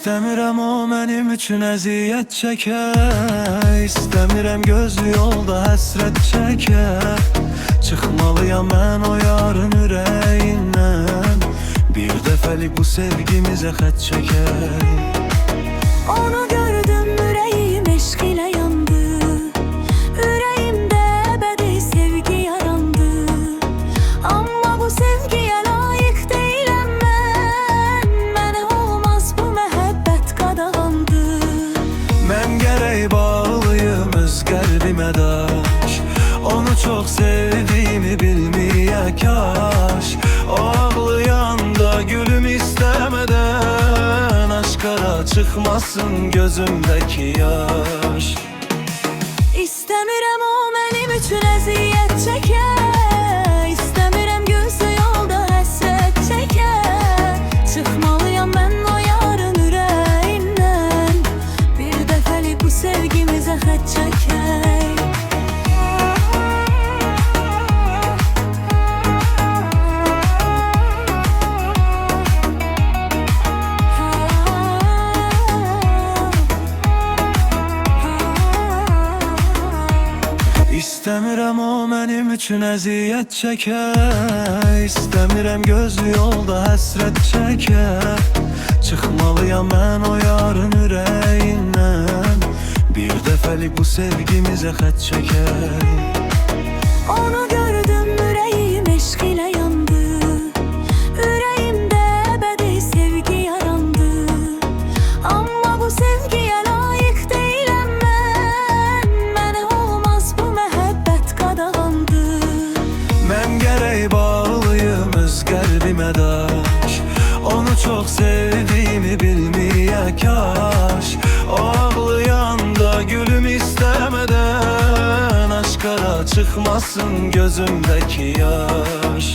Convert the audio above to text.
İstəmirəm o mənim üçün əziyyət çəkə, İstəmirəm gözlü yolda həsrət çəkə. Çıxmalıyam mən o yarın ürəyindən, bir dəfəlik bu sevgimizə xət çəkək. Onu gördüm, yüreğim eşq ile yandı. Yüreğimde ebedi sevgi yarandı. Ama bu sevgiye layık değilim ben. Mənə olmaz bu məhəbbət qadağandı. Mən gərək bağlıyım öz qəlbimə daş, onu çox sevdiğimi bilməyək kaş. O ağlayanda gülüm istemeden, aşkara çıkmasın gözümdeki yaş. İstəmirəm o mənim üçün əziyyət çəkə, İstəmirəm gözü yolda həsrət çəkə. Çıxmalıyam mən o yarın ürəyindən, bir dəfəlik bu sevgimizə xət çəkək. İstəmirəm o mənim üçün əziyyət çəkə, İstəmirəm gözlü yolda həsrət çəkə. Çıxmalıyam mən o yarın ürəyindən, bir dəfəlik bu sevgimizə xət çəkək. Onu gördüm, yüreğim eşq ile yandı. Yüreğimde ebedi sevgi yarandı. Ama bu sevgiye layık değilim ben. Mənə olmaz bu məhəbbət qadağandı. Mən gərək bağlıyım öz qəlbimə daş, onu çox sevdiğimi bilməyək kaş. O ağlayanda gülüm istemeden, aşkara çıkmasın gözümdeki yaş.